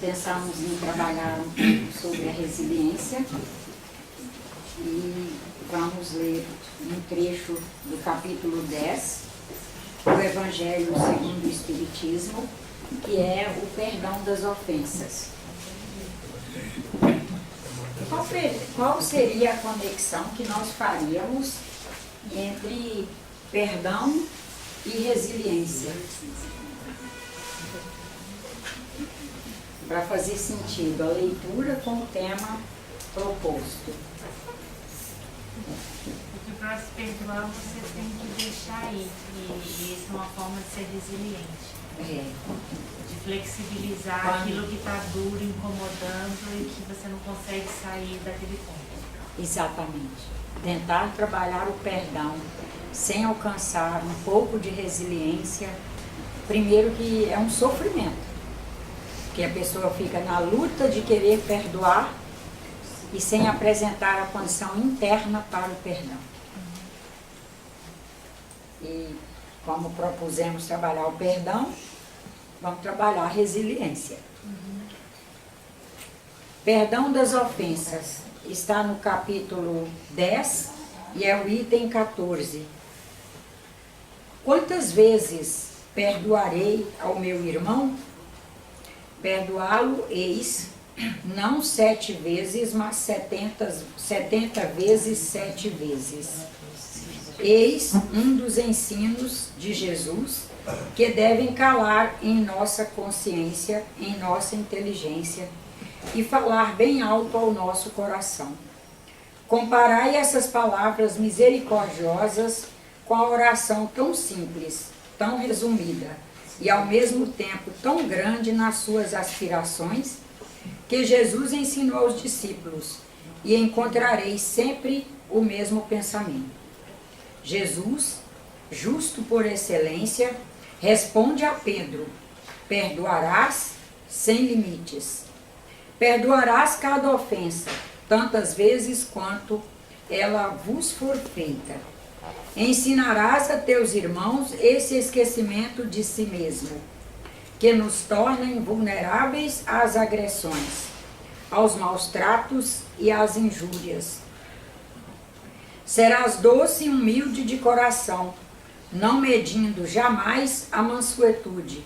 pensamos em trabalhar um pouco sobre a resiliência e vamos ler um trecho do capítulo 10 do Evangelho segundo o Espiritismo, que é o perdão das ofensas. Qual seria a conexão que nós faríamos entre perdão e resiliência? Para fazer sentido a leitura com o tema proposto. Porque para se perdoar você tem que deixar ir. E isso é uma forma de ser resiliente. De flexibilizar aquilo que está duro, incomodando e que você não consegue sair daquele ponto. Exatamente. Tentar trabalhar o perdão sem alcançar um pouco de resiliência. Primeiro que é um sofrimento. Que a pessoa fica na luta de querer perdoar e sem apresentar a condição interna para o perdão. E como propusemos trabalhar o perdão, vamos trabalhar a resiliência. Perdão das ofensas está no capítulo 10 e é o item 14. Quantas vezes perdoarei ao meu irmão? Perdoá-lo eis, não 7 vezes, mas 70 vezes 7 vezes. Eis um dos ensinos de Jesus que devem calar em nossa consciência, em nossa inteligência e falar bem alto ao nosso coração. Comparai essas palavras misericordiosas com a oração tão simples, tão resumida, e ao mesmo tempo tão grande nas suas aspirações, que Jesus ensinou aos discípulos, e encontrareis sempre o mesmo pensamento. Jesus, justo por excelência, responde a Pedro: perdoarás sem limites. Perdoarás cada ofensa, tantas vezes quanto ela vos for feita. Ensinarás a teus irmãos esse esquecimento de si mesmo, que nos torna invulneráveis às agressões, aos maus tratos e às injúrias. Serás doce e humilde de coração, não medindo jamais a mansuetude.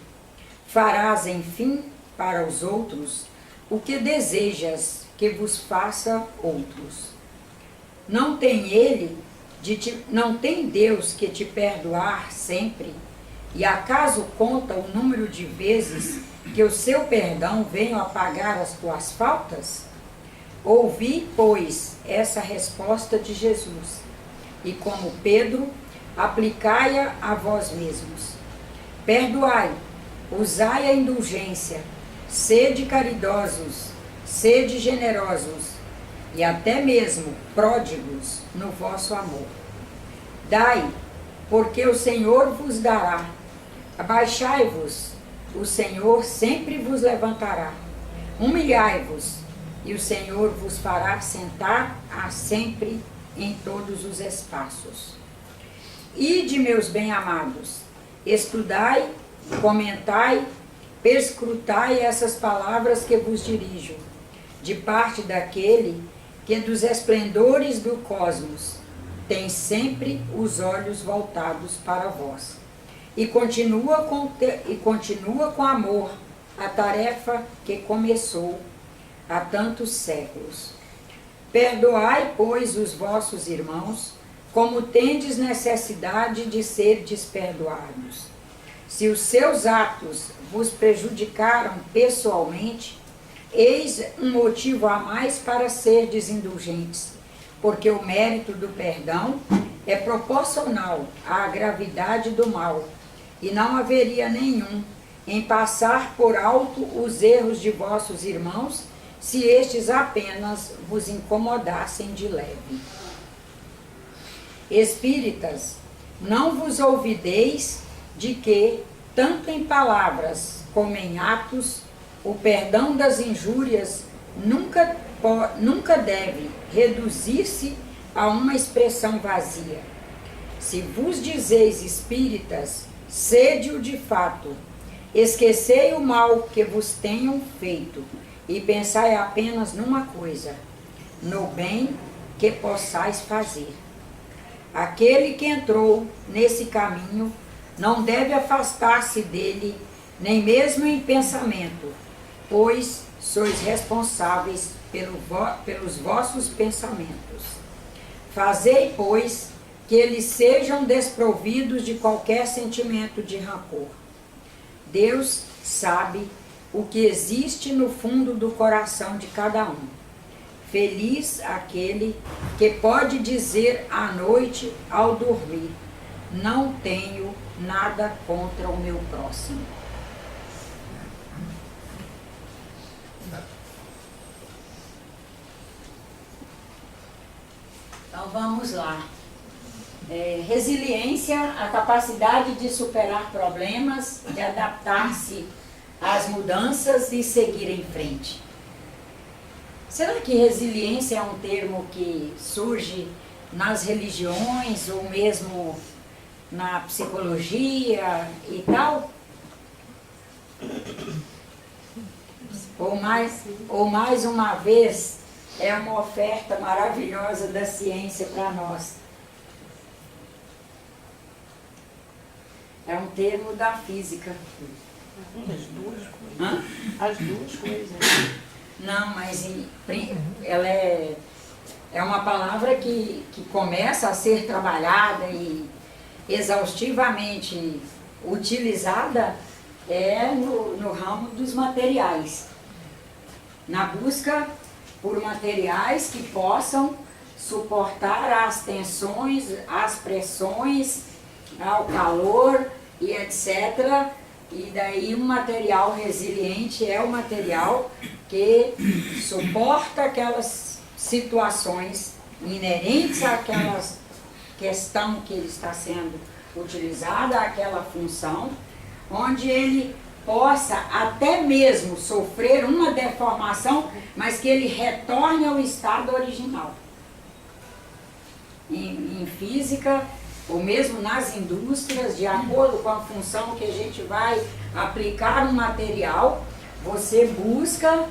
Farás, enfim, para os outros o que desejas que vos faça outros. Não tem Deus que te perdoar sempre, e acaso conta o número de vezes que o seu perdão veio apagar as tuas faltas? Ouvi, pois, essa resposta de Jesus, e como Pedro, aplicai-a a vós mesmos. Perdoai, usai a indulgência, sede caridosos, sede generosos, e até mesmo pródigos no vosso amor. Dai, porque o Senhor vos dará. Abaixai-vos, o Senhor sempre vos levantará. Humilhai-vos, e o Senhor vos fará sentar a sempre em todos os espaços. Ide, meus bem-amados, estudai, comentai, perscrutai essas palavras que vos dirijo, de parte daquele que dos esplendores do cosmos tem sempre os olhos voltados para vós, e continua com amor a tarefa que começou há tantos séculos. Perdoai, pois, os vossos irmãos, como tendes necessidade de ser desperdoados. Se os seus atos vos prejudicaram pessoalmente, eis um motivo a mais para serdes indulgentes, porque o mérito do perdão é proporcional à gravidade do mal, e não haveria nenhum em passar por alto os erros de vossos irmãos, se estes apenas vos incomodassem de leve. Espíritas, não vos olvideis de que, tanto em palavras como em atos, o perdão das injúrias nunca deve reduzir-se a uma expressão vazia. Se vos dizeis espíritas, sede-o de fato, Esquecei o mal que vos tenham feito, e pensai apenas numa coisa, no bem que possais fazer. Aquele que entrou nesse caminho não deve afastar-se dele, nem mesmo em pensamento, pois sois responsáveis pelos vossos pensamentos. Fazei, pois, que eles sejam desprovidos de qualquer sentimento de rancor. Deus sabe o que existe no fundo do coração de cada um. Feliz aquele que pode dizer à noite ao dormir: não tenho nada contra o meu próximo. Então vamos lá. Resiliência, a capacidade de superar problemas, de adaptar-se às mudanças e seguir em frente. Será que resiliência é um termo que surge nas religiões ou mesmo na psicologia e tal? Ou mais uma vez é uma oferta maravilhosa da ciência para nós? É um termo da física. As duas coisas. Hã? As duas coisas. Não, mas ela é uma palavra que começa a ser trabalhada e exaustivamente utilizada no ramo dos materiais. Na busca por materiais que possam suportar as tensões, as pressões, ao calor e etc. E daí um material resiliente é o material que suporta aquelas situações inerentes àquela questão que ele está sendo utilizada, àquela função, onde ele possa até mesmo sofrer uma deformação, mas que ele retorne ao estado original. Em física, ou mesmo nas indústrias, de acordo com a função que a gente vai aplicar no material, você busca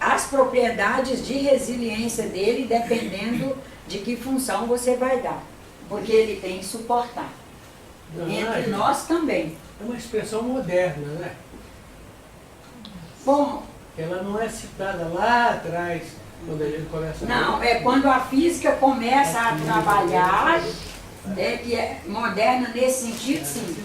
as propriedades de resiliência dele, dependendo de que função você vai dar, porque ele tem que suportar. Entre nós também. É uma expressão moderna, né? Bom, Ela não é citada lá atrás, quando a gente começa a... não, é quando a física começa a trabalhar, que é moderna nesse sentido, sim.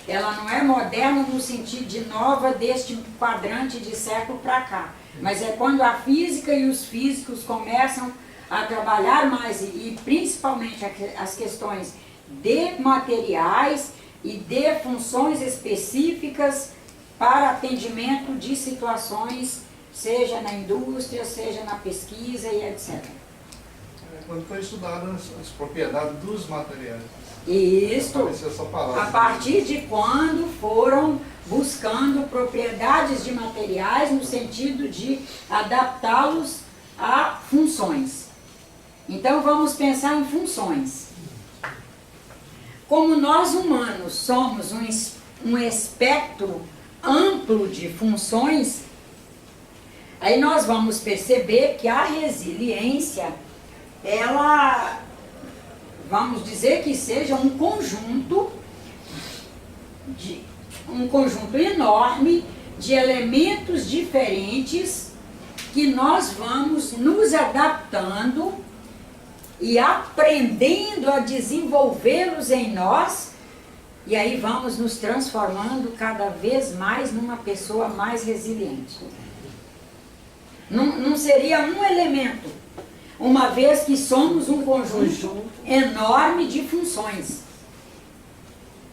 Ela não é moderna no sentido de nova deste quadrante de século para cá, mas é quando a física e os físicos começam a trabalhar mais, e principalmente as questões de materiais e de funções específicas para atendimento de situações, seja na indústria, seja na pesquisa e etc. Quando foi estudada as propriedades dos materiais. Isto, Apareceu essa palavra. a partir de quando foram buscando propriedades de materiais no sentido de adaptá-los a funções. Então vamos pensar em funções. Como nós humanos somos um espectro amplo de funções, aí nós vamos perceber que a resiliência, ela, vamos dizer que seja um conjunto enorme de elementos diferentes que nós vamos nos adaptando e aprendendo a desenvolvê-los em nós, e aí vamos nos transformando cada vez mais numa pessoa mais resiliente. Não seria um elemento, uma vez que somos um conjunto enorme de funções.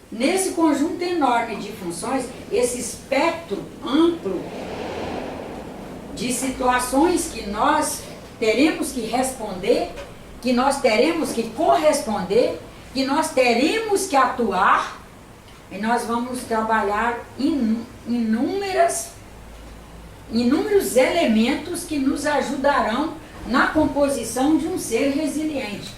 Nesse conjunto enorme de funções, esse espectro amplo de situações que nós teremos que responder, que nós teremos que corresponder, que nós teremos que atuar, e nós vamos trabalhar inúmeros elementos que nos ajudarão na composição de um ser resiliente.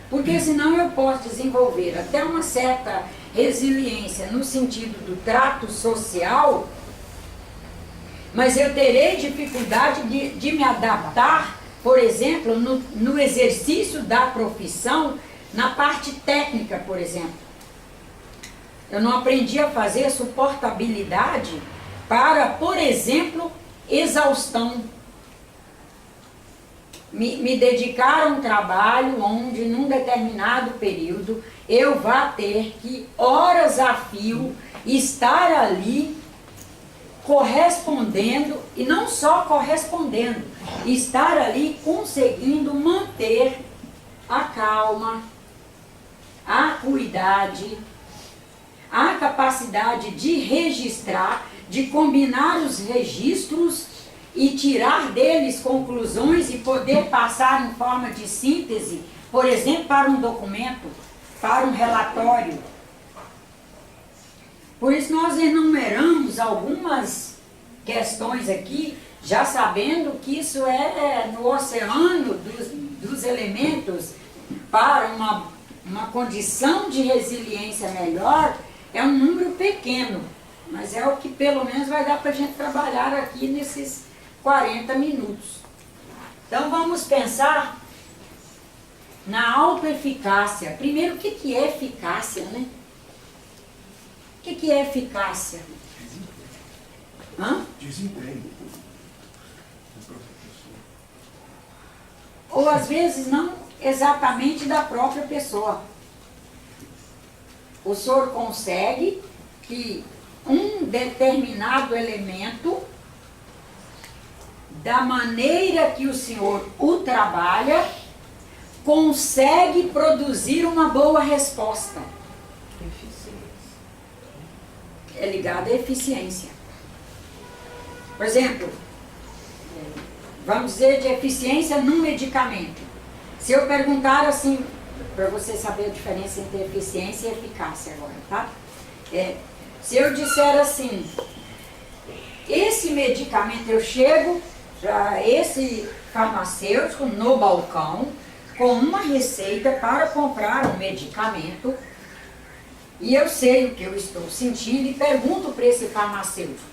Porque senão eu posso desenvolver até uma certa resiliência no sentido do trato social, mas eu terei dificuldade de me adaptar, por exemplo, no exercício da profissão, na parte técnica, por exemplo. Eu não aprendi a fazer suportabilidade para, por exemplo, exaustão. Me dedicar a um trabalho onde, num determinado período, eu vá ter que, horas a fio, estar ali correspondendo, e não só correspondendo, estar ali conseguindo manter a calma, a acuidade, a capacidade de registrar, de combinar os registros e tirar deles conclusões e poder passar em forma de síntese, por exemplo, para um documento, para um relatório. Por isso nós enumeramos algumas questões aqui, já sabendo que isso é no oceano dos elementos para uma condição de resiliência melhor, é um número pequeno, mas é o que pelo menos vai dar para a gente trabalhar aqui nesses 40 minutos. Então vamos pensar na autoeficácia. Primeiro, o que é eficácia, né? O que é eficácia? Desempenho. Ou às vezes não exatamente da própria pessoa. O senhor consegue que um determinado elemento, da maneira que o senhor o trabalha, consegue produzir uma boa resposta. É ligado à eficiência. Por exemplo, vamos dizer de eficiência num medicamento. Se eu perguntar assim, para você saber a diferença entre eficiência e eficácia agora, tá? Se eu disser assim, esse medicamento, eu chego para esse farmacêutico no balcão com uma receita para comprar um medicamento, e eu sei o que eu estou sentindo e pergunto para esse farmacêutico,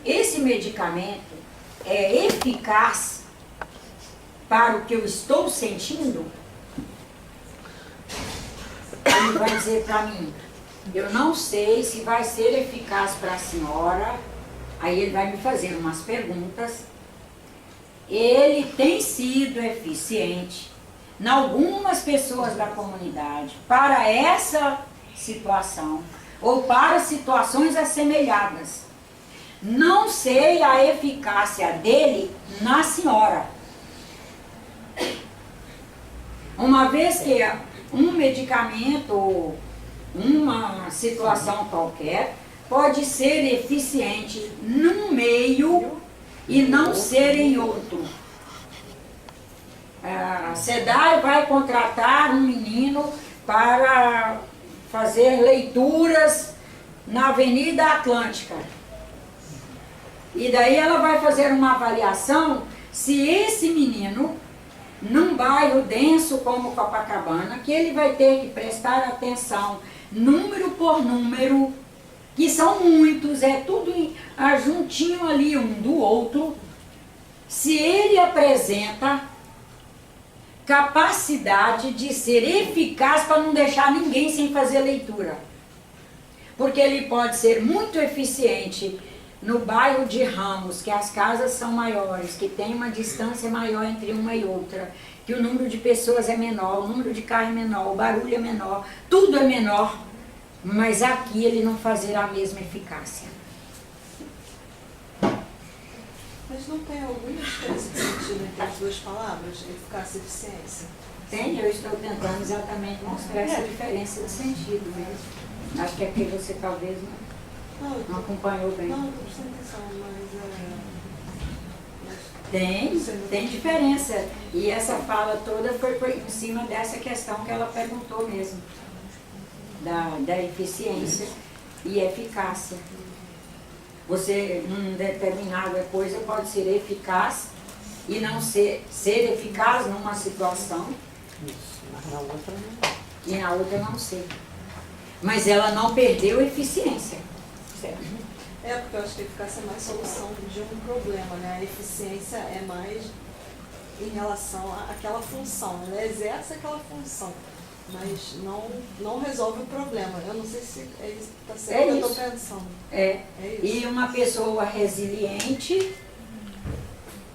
esse medicamento é eficaz para o que eu estou sentindo? Ele vai dizer para mim, eu não sei se vai ser eficaz para a senhora. Aí ele vai me fazer umas perguntas. Ele tem sido eficiente em algumas pessoas da comunidade para essa situação ou para situações assemelhadas. Não sei a eficácia dele na senhora. Uma vez que um medicamento ou uma situação qualquer pode ser eficiente num meio e não ser em outro. A SEDAI vai contratar um menino para fazer leituras na Avenida Atlântica. E daí ela vai fazer uma avaliação se esse menino, num bairro denso como Copacabana, que ele vai ter que prestar atenção número por número, que são muitos, é tudo juntinho ali um do outro, se ele apresenta capacidade de ser eficaz para não deixar ninguém sem fazer leitura. Porque ele pode ser muito eficiente no bairro de Ramos, que as casas são maiores, que tem uma distância maior entre uma e outra, que o número de pessoas é menor, o número de carro é menor, o barulho é menor, tudo é menor, mas aqui ele não fazer a mesma eficácia. Mas não tem alguma diferença de sentido entre as duas palavras, eficácia e eficiência? Tem, eu estou tentando exatamente mostrar essa diferença de sentido mesmo. Acho que aqui você talvez não acompanhou bem. Não, estou prestando atenção, mas... Tem diferença. E essa fala toda foi por em cima dessa questão que ela perguntou mesmo. Da eficiência e eficácia. Você, numa determinada coisa, pode ser eficaz e não ser eficaz numa situação Mas na outra não. e na outra não ser. mas ela não perdeu eficiência. Certo? Porque eu acho que a eficácia é mais solução de um problema, né? A eficiência é mais em relação àquela função, ela exerce aquela função, mas não resolve o problema. Eu não sei se é isso que está certo que eu estou pensando. É isso. E uma pessoa resiliente,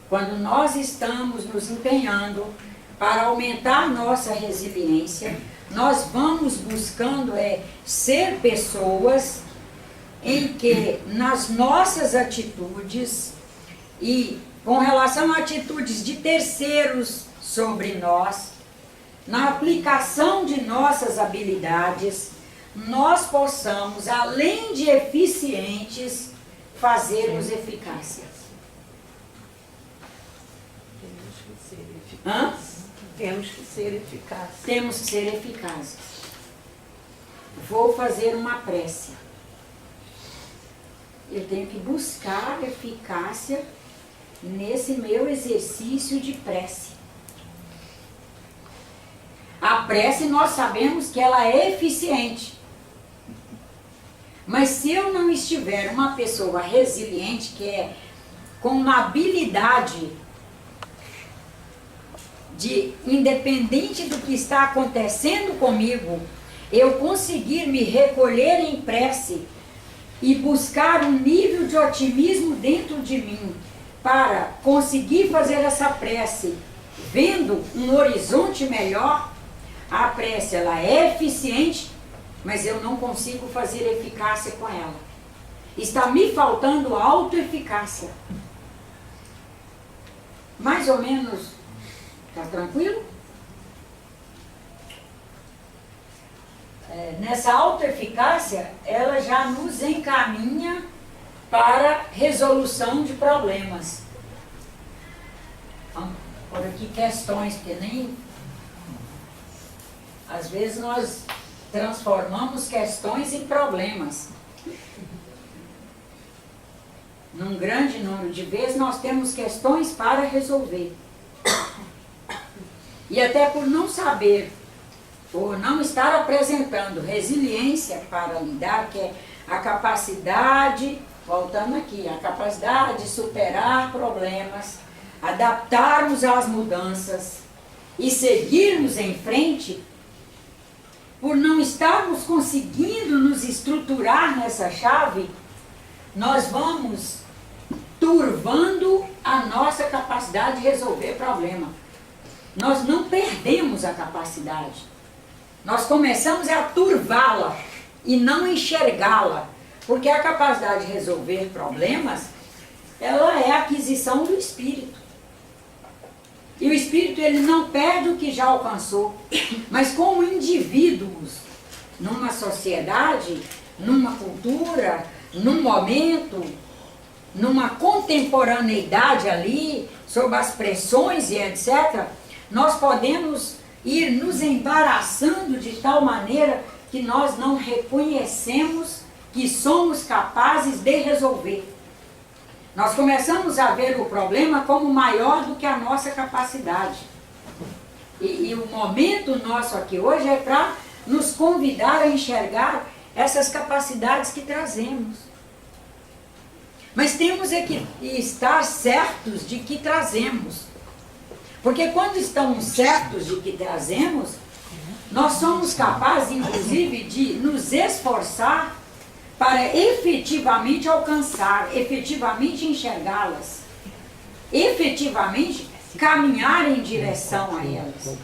quando nós estamos nos empenhando para aumentar nossa resiliência, nós vamos buscando ser pessoas em que nas nossas atitudes e com relação a atitudes de terceiros sobre nós, na aplicação de nossas habilidades, nós possamos, além de eficientes, fazermos eficácia. Temos que ser eficazes. Temos que ser eficazes. Vou fazer uma prece. Eu tenho que buscar eficácia nesse meu exercício de prece. A prece nós sabemos que ela é eficiente. Mas se eu não estiver uma pessoa resiliente, que é com uma habilidade de, independente do que está acontecendo comigo, eu conseguir me recolher em prece e buscar um nível de otimismo dentro de mim para conseguir fazer essa prece vendo um horizonte melhor, a prece ela é eficiente, mas eu não consigo fazer eficácia com ela. Está me faltando autoeficácia. Mais ou menos, está tranquilo? Nessa autoeficácia, ela já nos encaminha para resolução de problemas. Vamos por aqui questões, porque nem... Às vezes nós transformamos questões em problemas. Num grande número de vezes nós temos questões para resolver. E até por não saber, por não estar apresentando resiliência para lidar, que é a capacidade, voltando aqui, a capacidade de superar problemas, adaptarmos às mudanças e seguirmos em frente, por não estarmos conseguindo nos estruturar nessa chave, nós vamos turvando a nossa capacidade de resolver problema. Nós não perdemos a capacidade. Nós começamos a turvá-la e não enxergá-la. Porque a capacidade de resolver problemas, ela é a aquisição do espírito. E o espírito ele não perde o que já alcançou. Mas como indivíduos, numa sociedade, numa cultura, num momento, numa contemporaneidade ali, sob as pressões e etc., nós podemos ir nos embaraçando de tal maneira que nós não reconhecemos que somos capazes de resolver. Nós começamos a ver o problema como maior do que a nossa capacidade. E o momento nosso aqui hoje é para nos convidar a enxergar essas capacidades que trazemos. Mas temos que estar certos de que trazemos. Porque quando estamos certos de que trazemos, nós somos capazes, inclusive, de nos esforçar para efetivamente alcançar, efetivamente enxergá-las, efetivamente caminhar em direção a elas.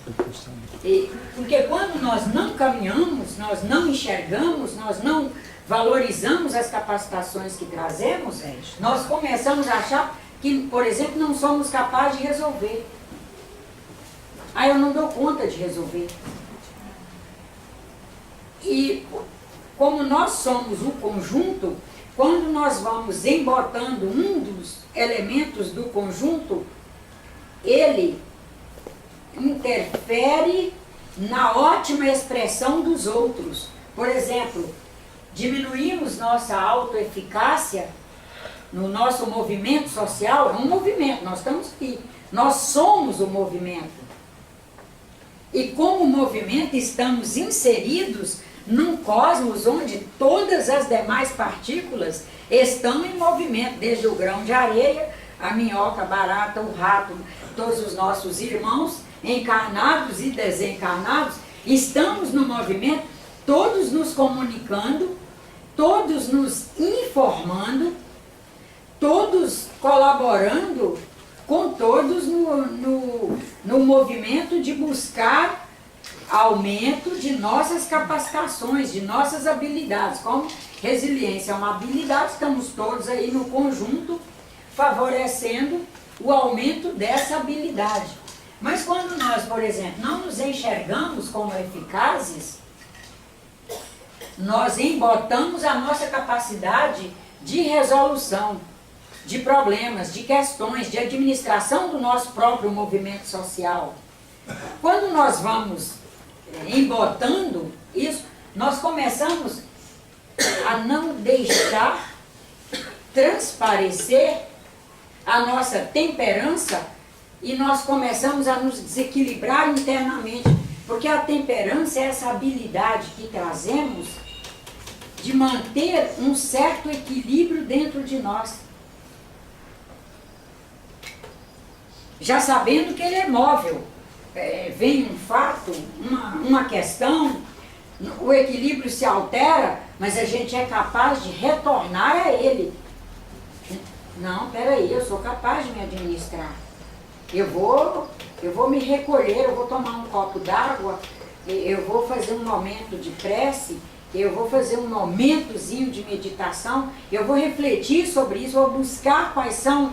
Porque quando nós não caminhamos, nós não enxergamos, nós não valorizamos as capacitações que trazemos, nós começamos a achar que, por exemplo, não somos capazes de resolver. Eu não dou conta de resolver. E como nós somos o conjunto, quando nós vamos embotando um dos elementos do conjunto, ele interfere na ótima expressão dos outros. Por exemplo, diminuímos nossa autoeficácia no nosso movimento social. É um movimento, nós estamos aqui. Nós somos o movimento. E como movimento estamos inseridos num cosmos onde todas as demais partículas estão em movimento, desde o grão de areia, a minhoca, a barata, o rato, todos os nossos irmãos, encarnados e desencarnados, estamos no movimento, todos nos comunicando, todos nos informando, todos colaborando com todos no movimento de buscar aumento de nossas capacitações, de nossas habilidades. Como resiliência é uma habilidade, estamos todos aí no conjunto favorecendo o aumento dessa habilidade. Mas quando nós, por exemplo, não nos enxergamos como eficazes, nós embotamos a nossa capacidade de resolução de problemas, de questões, de administração do nosso próprio movimento social. Quando nós vamos embotando isso, nós começamos a não deixar transparecer a nossa temperança e nós começamos a nos desequilibrar internamente, porque a temperança é essa habilidade que trazemos de manter um certo equilíbrio dentro de nós. Já sabendo que ele é móvel. Vem um fato, uma questão, o equilíbrio se altera, mas a gente é capaz de retornar a ele. Não, peraí, eu sou capaz de me administrar. Eu vou me recolher, eu vou tomar um copo d'água, eu vou fazer um momento de prece, eu vou fazer um momentozinho de meditação, eu vou refletir sobre isso, vou buscar quais são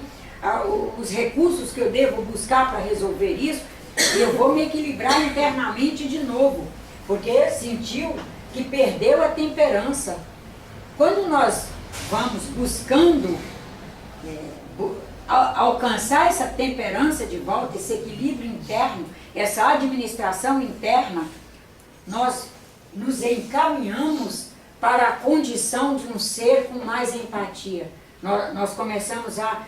os recursos que eu devo buscar para resolver isso, e eu vou me equilibrar internamente de novo, porque sentiu que perdeu a temperança. Quando nós vamos buscando alcançar essa temperança de volta, esse equilíbrio interno, essa administração interna, nós nos encaminhamos para a condição de um ser com mais empatia. Nós começamos a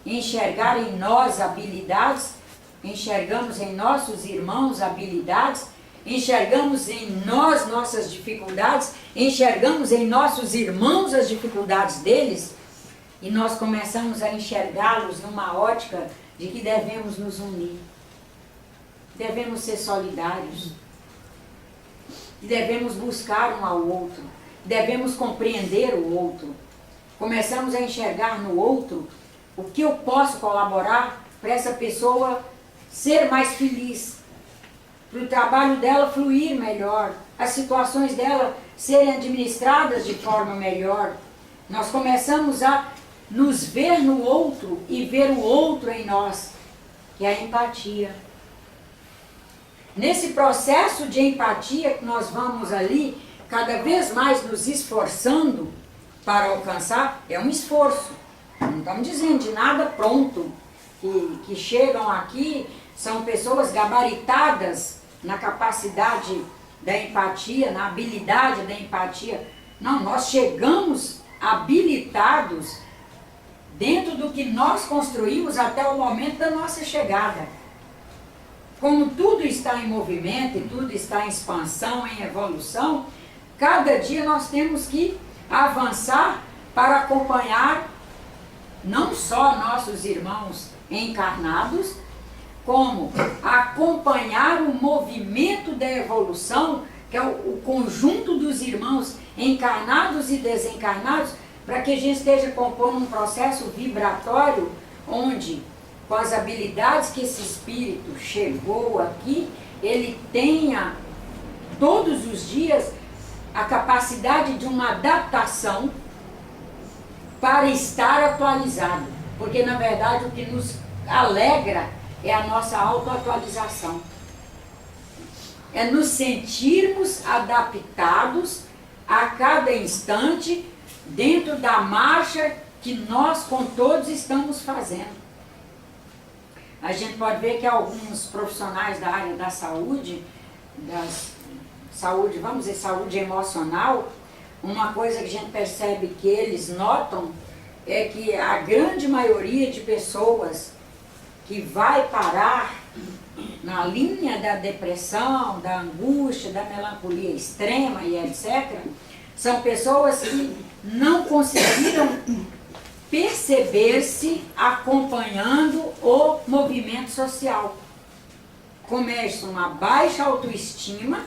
enxergar em nós habilidades, enxergamos em nossos irmãos habilidades, enxergamos em nós nossas dificuldades, enxergamos em nossos irmãos as dificuldades deles, e nós começamos a enxergá-los numa ótica de que devemos nos unir, devemos ser solidários, devemos buscar um ao outro, devemos compreender o outro. Começamos a enxergar no outro o que eu posso colaborar para essa pessoa ser mais feliz, para o trabalho dela fluir melhor, as situações dela serem administradas de forma melhor. Nós começamos a nos ver no outro e ver o outro em nós, que é a empatia. Nesse processo de empatia que nós vamos ali, cada vez mais nos esforçando para alcançar, é um esforço. Não estamos dizendo de nada pronto, que chegam aqui, são pessoas gabaritadas na capacidade da empatia, na habilidade da empatia. Não, nós chegamos habilitados dentro do que nós construímos até o momento da nossa chegada. Como tudo está em movimento e tudo está em expansão, em evolução, cada dia nós temos que avançar para acompanhar não só nossos irmãos encarnados, como acompanhar o movimento da evolução, que é o conjunto dos irmãos encarnados e desencarnados, para que a gente esteja compondo um processo vibratório, onde, com as habilidades que esse espírito chegou aqui, ele tenha todos os dias a capacidade de uma adaptação para estar atualizado. Porque, na verdade, o que nos alegra é a nossa autoatualização. É nos sentirmos adaptados a cada instante dentro da marcha que nós com todos estamos fazendo. A gente pode ver que alguns profissionais da área da saúde, vamos dizer, saúde emocional, uma coisa que a gente percebe que eles notam é que a grande maioria de pessoas que vai parar na linha da depressão, da angústia, da melancolia extrema e etc., são pessoas que não conseguiram perceber-se acompanhando o movimento social. Começam uma baixa autoestima,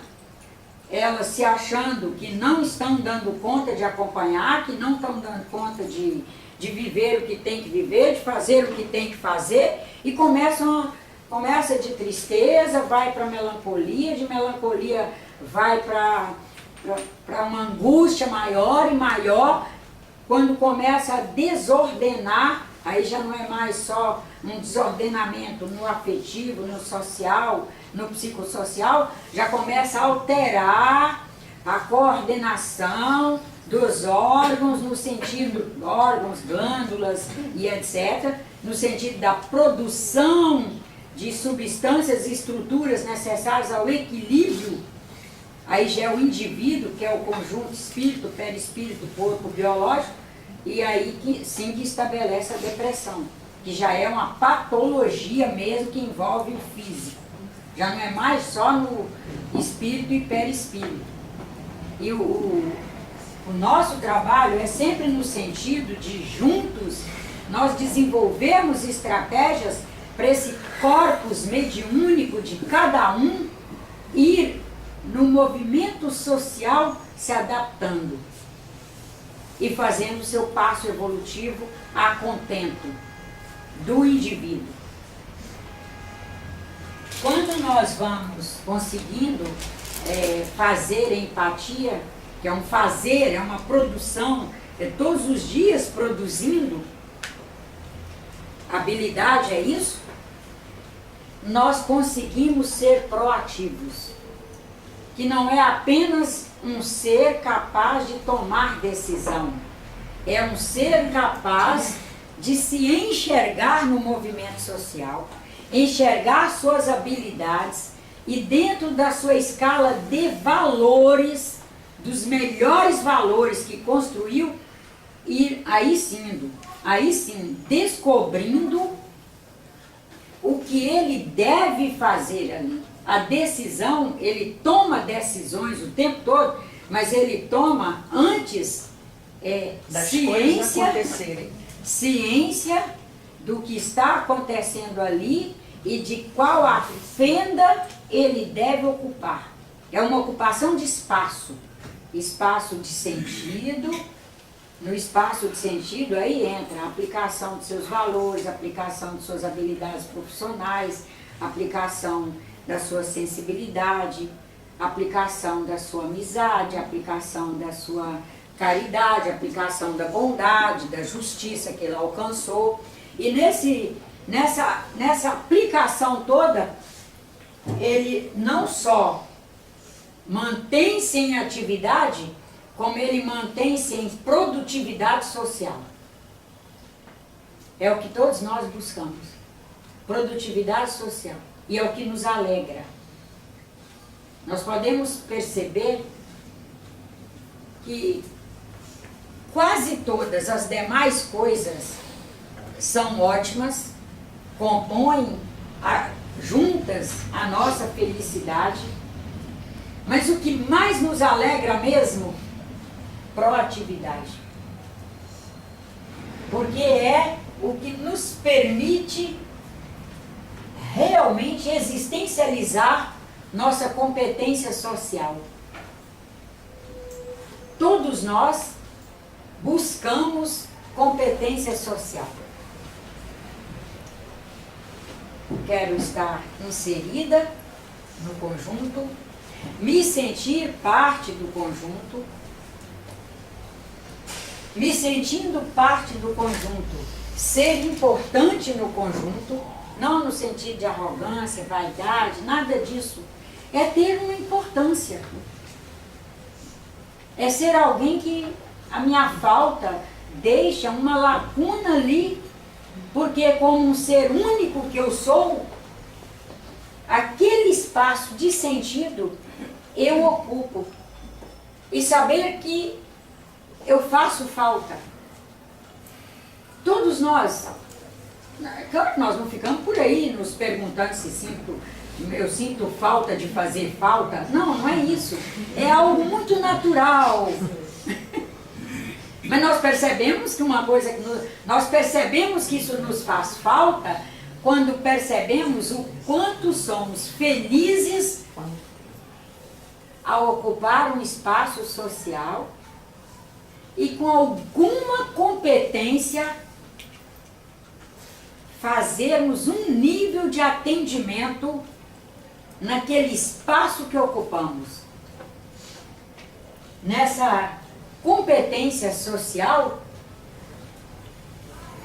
elas se achando que não estão dando conta de acompanhar, que não estão dando conta de viver o que tem que viver, de fazer o que tem que fazer, e começa de tristeza, vai para melancolia, de melancolia vai para uma angústia maior e maior. Quando começa a desordenar, aí já não é mais só um desordenamento no afetivo, no social, no psicossocial, já começa a alterar a coordenação dos órgãos, no sentido, órgãos, glândulas e etc., no sentido da produção de substâncias e estruturas necessárias ao equilíbrio. Aí já é o indivíduo, que é o conjunto espírito, perispírito, corpo biológico, e aí sim que estabelece a depressão, que já é uma patologia mesmo que envolve o físico. Já não é mais só no espírito e perispírito. E o nosso trabalho é sempre no sentido de, juntos, nós desenvolvermos estratégias para esse corpus mediúnico de cada um ir no movimento social se adaptando e fazendo o seu passo evolutivo a contento do indivíduo. Quando nós vamos conseguindo fazer empatia, que é um fazer, é uma produção, é todos os dias produzindo, habilidade é isso, nós conseguimos ser proativos, que não é apenas um ser capaz de tomar decisão, é um ser capaz de se enxergar no movimento social, enxergar suas habilidades e dentro da sua escala de valores, dos melhores valores que construiu, ir aí sim, descobrindo o que ele deve fazer ali. A decisão, ele toma decisões o tempo todo, mas ele toma antes das coisas acontecerem. Ciência do que está acontecendo ali e de qual a fenda ele deve ocupar. É uma ocupação de espaço de sentido. No espaço de sentido aí entra a aplicação de seus valores, a aplicação de suas habilidades profissionais, a aplicação da sua sensibilidade, a aplicação da sua amizade, a aplicação da sua caridade, a aplicação da bondade, da justiça que ele alcançou. E nessa aplicação toda, ele não só mantém-se em atividade, como ele mantém-se em produtividade social. É o que todos nós buscamos. Produtividade social. E é o que nos alegra. Nós podemos perceber que quase todas as demais coisas são ótimas, compõem juntas a nossa felicidade, mas o que mais nos alegra mesmo, proatividade. Porque é o que nos permite realmente existencializar nossa competência social. Todos nós buscamos competência social. Quero estar inserida no conjunto, me sentir parte do conjunto, me sentindo parte do conjunto, ser importante no conjunto, não no sentido de arrogância, vaidade, nada disso. É ter uma importância. É ser alguém que a minha falta deixa uma lacuna ali, porque como um ser único que eu sou, aquele espaço de sentido eu ocupo. E saber que eu faço falta. Todos nós Claro que nós não ficamos por aí nos perguntando se eu sinto falta de fazer falta. Não, não é isso. É algo muito natural. Mas nós percebemos que uma coisa nós percebemos que isso nos faz falta quando percebemos o quanto somos felizes ao ocupar um espaço social e com alguma competência fazermos um nível de atendimento naquele espaço que ocupamos. Nessa competência social,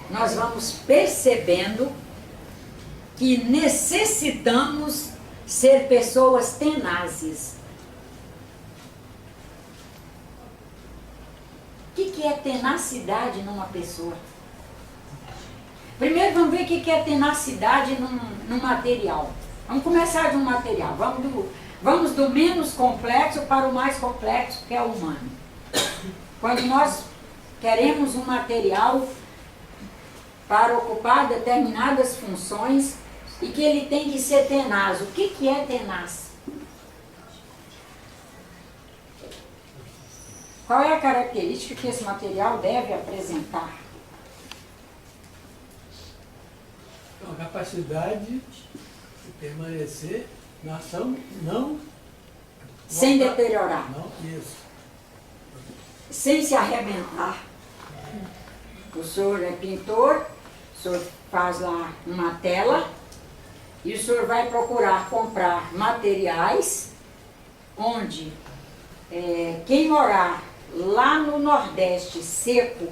nós vamos percebendo que necessitamos ser pessoas tenazes. O que é tenacidade numa pessoa? Primeiro vamos ver o que é tenacidade num material. Vamos começar de um material. Vamos do menos complexo para o mais complexo, que é o humano. Quando nós queremos um material para ocupar determinadas funções e que ele tem que ser tenaz. O que é tenaz? Qual é a característica que esse material deve apresentar? A capacidade de permanecer na ação, não... Sem deteriorar. Não, isso. Sem se arrebentar. O senhor é pintor, o senhor faz lá uma tela e o senhor vai procurar comprar materiais onde quem morar lá no Nordeste seco,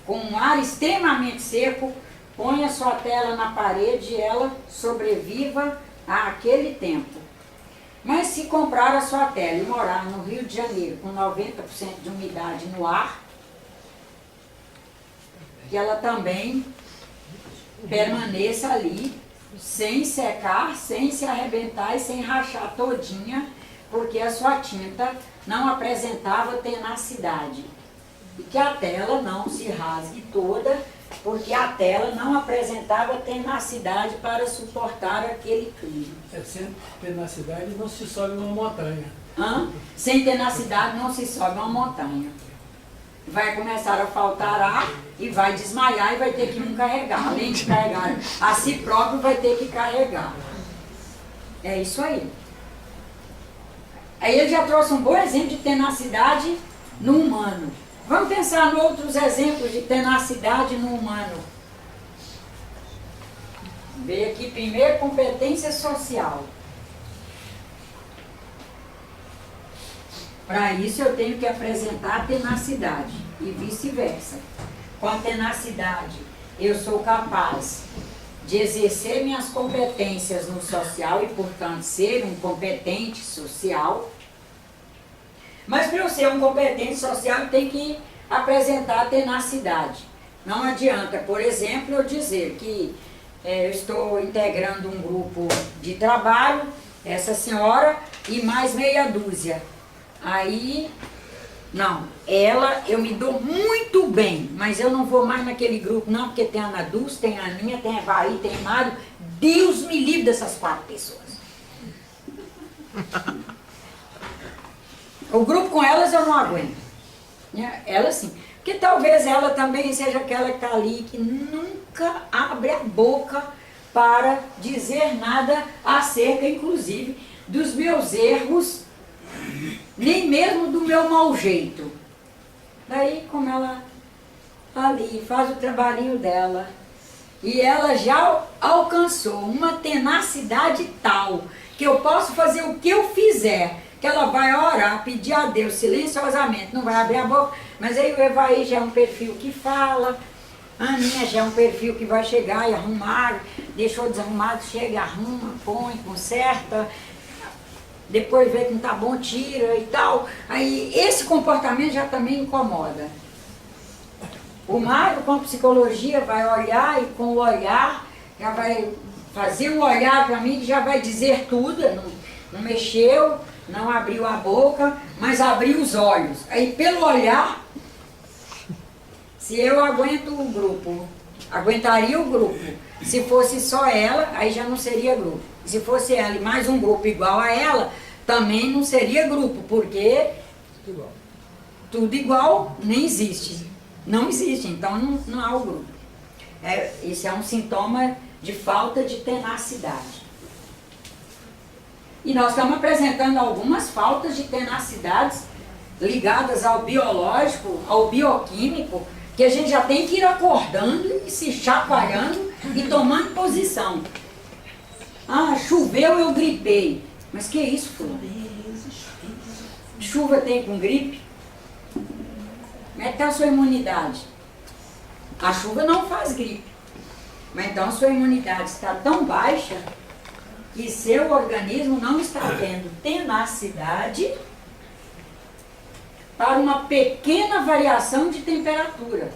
com um ar extremamente seco, põe a sua tela na parede e ela sobreviva àquele tempo. Mas se comprar a sua tela e morar no Rio de Janeiro com 90% de umidade no ar, que ela também permaneça ali, sem secar, sem se arrebentar e sem rachar todinha, porque a sua tinta não apresentava tenacidade. E que a tela não se rasgue toda, porque a tela não apresentava tenacidade para suportar aquele clima. Sem tenacidade não se sobe uma montanha. Sem tenacidade não se sobe uma montanha. Vai começar a faltar ar e vai desmaiar e vai ter que carregar. Além de carregar a si próprio, vai ter que carregar. É isso aí. Aí ele já trouxe um bom exemplo de tenacidade no humano. Vamos pensar em outros exemplos de tenacidade no humano. Veio aqui primeiro competência social. Para isso eu tenho que apresentar tenacidade e vice-versa. Com a tenacidade eu sou capaz de exercer minhas competências no social e, portanto, ser um competente social. Mas para eu ser um competente social, eu tenho que apresentar tenacidade. Não adianta, por exemplo, eu dizer que eu estou integrando um grupo de trabalho, essa senhora e mais meia dúzia. Aí, não, eu me dou muito bem, mas eu não vou mais naquele grupo, não, porque tem a Ana Dulce, tem a Aninha, tem a Evaí, tem a Mário. Deus me livre dessas 4 pessoas. O grupo com elas eu não aguento. Ela sim. Porque talvez ela também seja aquela que está ali, que nunca abre a boca para dizer nada acerca, inclusive, dos meus erros, nem mesmo do meu mau jeito. Daí, como ela ali faz o trabalhinho dela, e ela já alcançou uma tenacidade tal, que eu posso fazer o que eu fizer, que ela vai orar, pedir a Deus silenciosamente, não vai abrir a boca, mas aí o Evaí já é um perfil que fala, a Aninha já é um perfil que vai chegar e arrumar, deixou desarrumado, chega, arruma, põe, conserta, depois vê que não está bom, tira e tal. Aí esse comportamento já também incomoda. O Mário com a psicologia vai olhar e com o olhar já vai fazer um olhar para mim que já vai dizer tudo, não mexeu, não abriu a boca, mas abriu os olhos. Aí pelo olhar, se eu aguento o grupo Aguentaria o grupo. Se fosse só ela, aí já não seria grupo. Se fosse ela e mais um grupo igual a ela, também não seria grupo, porque tudo igual nem existe. Não existe, então não há o grupo. Esse é um sintoma de falta de tenacidade. E nós estamos apresentando algumas faltas de tenacidades ligadas ao biológico, ao bioquímico, que a gente já tem que ir acordando e se chacoalhando e tomando posição. Ah, choveu, eu gripei. Mas que isso, fulano? Chuva tem com gripe? Como é que está a sua imunidade? A chuva não faz gripe. Mas então sua imunidade está tão baixa que seu organismo não está tendo tenacidade para uma pequena variação de temperatura.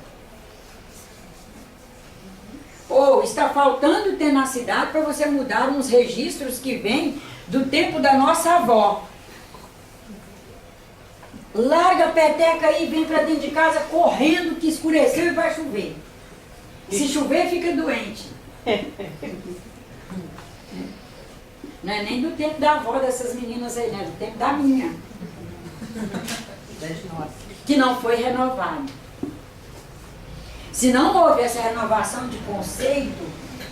Ou está faltando tenacidade para você mudar uns registros que vêm do tempo da nossa avó. Larga a peteca aí, vem para dentro de casa correndo que escureceu e vai chover. Se chover, fica doente. Não é nem do tempo da avó dessas meninas aí, né? Do tempo da minha. Que não foi renovado. Se não houve essa renovação de conceito,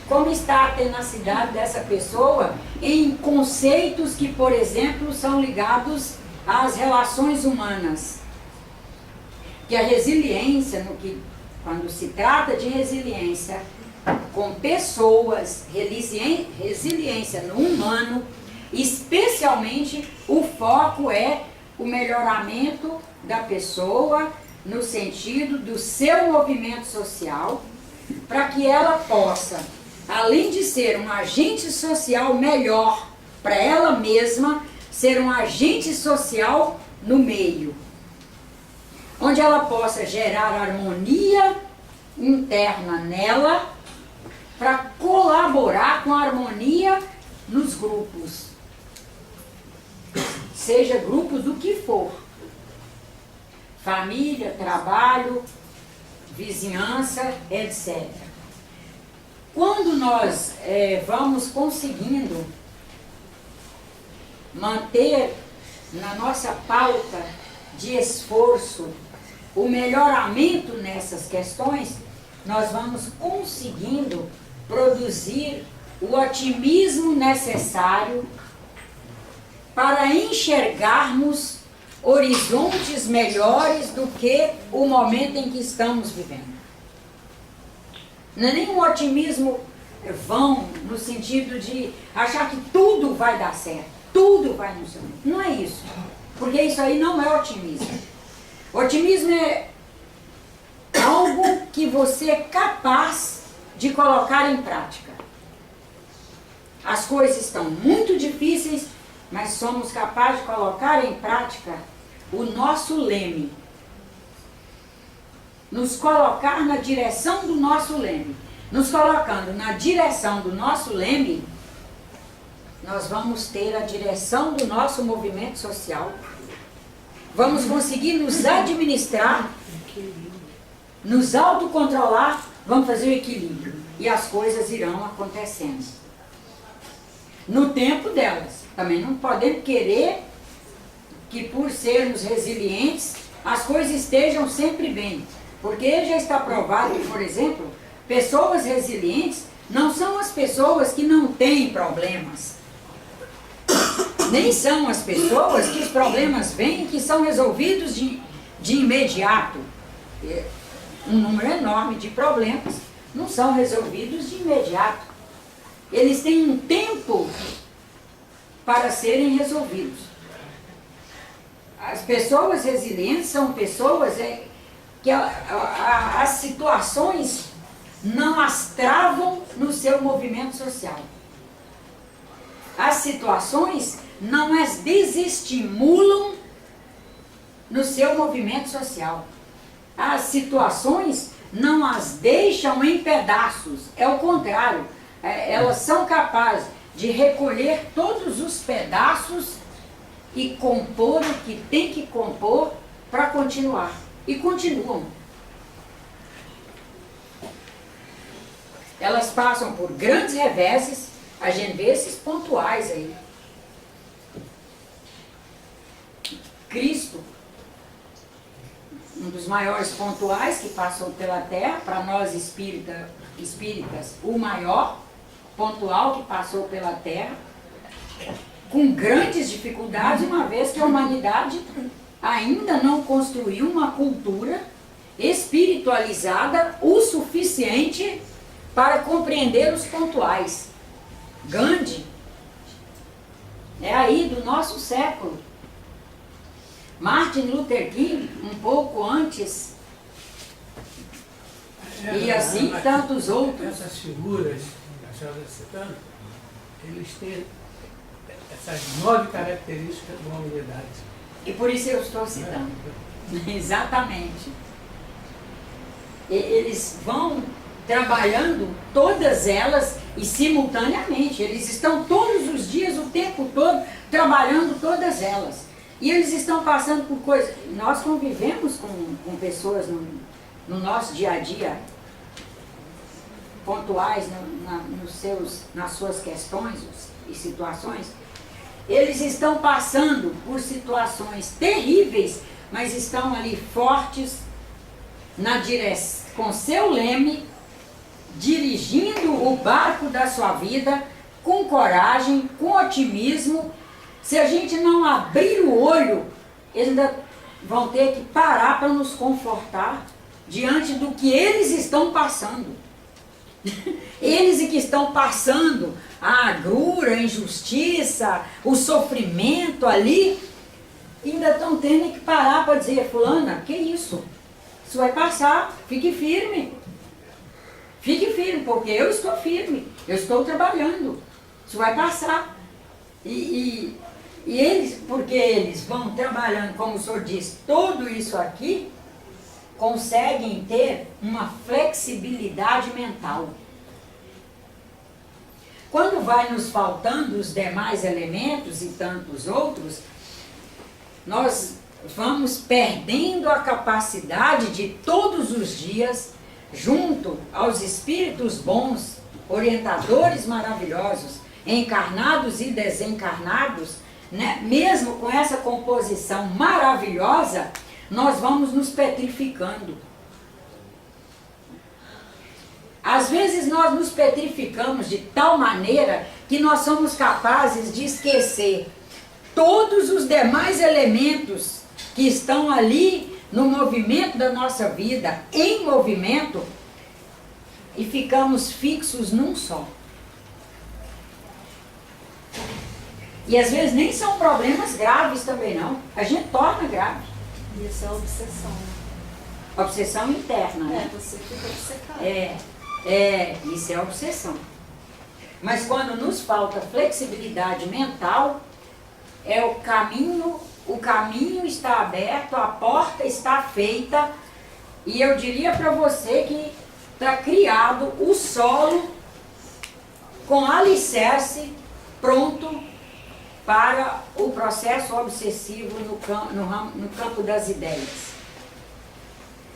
como está a tenacidade dessa pessoa em conceitos que, por exemplo, são ligados às relações humanas? Que a resiliência, quando se trata de resiliência com pessoas, resiliência no humano, especialmente o foco é o melhoramento da pessoa no sentido do seu movimento social, para que ela possa, além de ser um agente social melhor para ela mesma, ser um agente social no meio, onde ela possa gerar harmonia interna nela, para colaborar com a harmonia nos grupos, seja grupos do que for, família, trabalho, vizinhança, etc. Quando nós vamos conseguindo manter na nossa pauta de esforço o melhoramento nessas questões, nós vamos conseguindo produzir o otimismo necessário para enxergarmos horizontes melhores do que o momento em que estamos vivendo. Não é nem um otimismo vão, no sentido de achar que tudo vai dar certo, tudo vai no seu momento. Não é isso, porque isso aí não é otimismo. Otimismo é algo que você é capaz de colocar em prática. As coisas estão muito difíceis, mas somos capazes de colocar em prática o nosso leme. Nos colocar na direção do nosso leme. Nos colocando na direção do nosso leme, nós vamos ter a direção do nosso movimento social. Vamos conseguir nos administrar, nos autocontrolar, vamos fazer o equilíbrio. E as coisas irão acontecendo. No tempo delas. Também não podemos querer que por sermos resilientes, as coisas estejam sempre bem. Porque já está provado que, por exemplo, pessoas resilientes não são as pessoas que não têm problemas. Nem são as pessoas que os problemas vêm e que são resolvidos de imediato. Um número enorme de problemas não são resolvidos de imediato. Eles têm um tempo para serem resolvidos. As pessoas resilientes são pessoas que as situações não as travam no seu movimento social. As situações não as desestimulam no seu movimento social. As situações não as deixam em pedaços. É o contrário. Elas são capazes de recolher todos os pedaços e compor o que tem que compor para continuar. E continuam. elas passam por grandes reveses, a gente vê esses pontuais aí. Cristo, um dos maiores pontuais que passou pela Terra, para nós espíritas, o maior pontual que passou pela Terra, com grandes dificuldades, uma vez que a humanidade ainda não construiu uma cultura espiritualizada o suficiente para compreender os pontuais. Gandhi é aí do nosso século. Martin Luther King, um pouco antes, e assim tantos outros. Essas figuras que a senhora está citando, eles têm essas 9 características de uma humanidade. E por isso eu estou citando. Exatamente. Eles vão trabalhando todas elas e simultaneamente. Eles estão todos os dias, o tempo todo, trabalhando todas elas. E eles estão passando por coisas. Nós convivemos com pessoas no nosso dia a dia, pontuais nas suas questões e situações. Eles estão passando por situações terríveis, mas estão ali fortes, com seu leme, dirigindo o barco da sua vida, com coragem, com otimismo. Se a gente não abrir o olho, eles ainda vão ter que parar para nos confortar diante do que eles estão passando. Eles que estão passando a agrura, a injustiça, o sofrimento ali, ainda estão tendo que parar para dizer: fulana, que isso? Isso vai passar, fique firme. Fique firme, porque eu estou firme, eu estou trabalhando. Isso vai passar. E eles, porque eles vão trabalhando, como o senhor diz, tudo isso aqui, conseguem ter uma flexibilidade mental. Quando vai nos faltando os demais elementos e tantos outros, nós vamos perdendo a capacidade de todos os dias, junto aos espíritos bons, orientadores maravilhosos, encarnados e desencarnados, né? Mesmo com essa composição maravilhosa, nós vamos nos petrificando. Às vezes nós nos petrificamos de tal maneira que nós somos capazes de esquecer todos os demais elementos que estão ali no movimento da nossa vida, em movimento, e ficamos fixos num só. E às vezes nem são problemas graves também não, a gente torna grave. Isso é obsessão. Obsessão interna, né? Você fica obcecado. Isso é obsessão. Mas quando nos falta flexibilidade mental, é o caminho está aberto, a porta está feita, e eu diria para você que está criado o solo com alicerce pronto para o processo obsessivo no campo das ideias.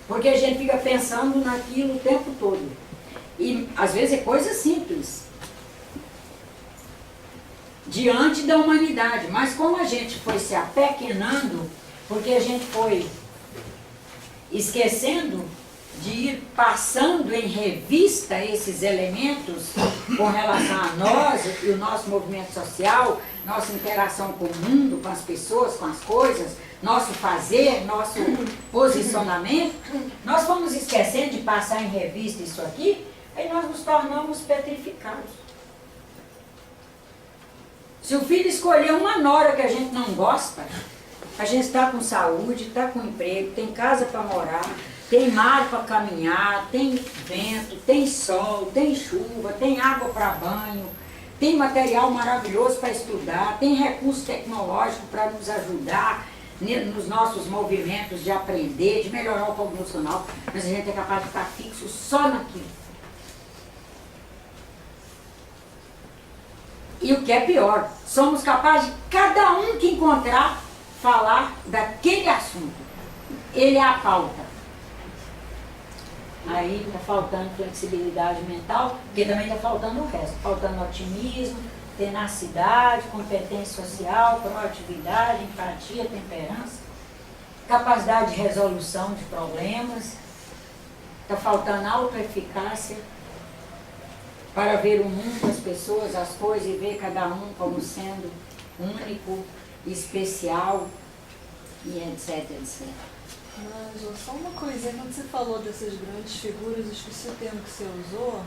Porque a gente fica pensando naquilo o tempo todo. E às vezes é coisa simples diante da humanidade. Mas como a gente foi se apequenando, porque a gente foi esquecendo de ir passando em revista esses elementos com relação a nós e o nosso movimento social, nossa interação com o mundo, com as pessoas, com as coisas, nosso fazer, nosso posicionamento, nós fomos esquecendo de passar em revista isso aqui, aí nós nos tornamos petrificados. Se o filho escolher uma nora que a gente não gosta, a gente está com saúde, está com emprego, tem casa para morar, tem mar para caminhar, tem vento, tem sol, tem chuva, tem água para banho, tem material maravilhoso para estudar, tem recurso tecnológico para nos ajudar nos nossos movimentos de aprender, de melhorar o corpo emocional, mas a gente é capaz de estar fixo só naquilo. E o que é pior, somos capazes de cada um que encontrar falar daquele assunto. Ele é a pauta. Aí está faltando flexibilidade mental, porque também está faltando o resto. Faltando otimismo, tenacidade, competência social, proatividade, empatia, temperança, capacidade de resolução de problemas. Está faltando autoeficácia para ver o mundo, as pessoas, as coisas e ver cada um como sendo único, especial e etc, etc. Mas só uma coisinha, quando você falou dessas grandes figuras, eu esqueci o termo que você usou,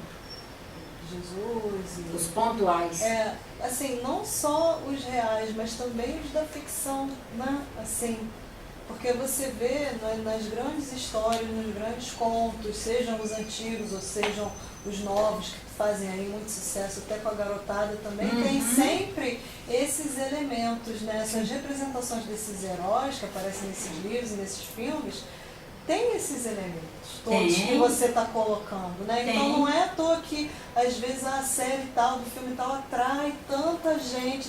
Jesus e... Os pontuais. Assim, não só os reais, mas também os da ficção, né? Assim, porque você vê nas grandes histórias, nos grandes contos, sejam os antigos ou sejam os novos, que fazem aí muito sucesso, até com a garotada também, tem sempre esses elementos, né? Essas representações desses heróis que aparecem nesses livros e nesses filmes, tem esses elementos todos que você está colocando, né? Então não é à toa que às vezes a série tal, do filme tal, atrai tanta gente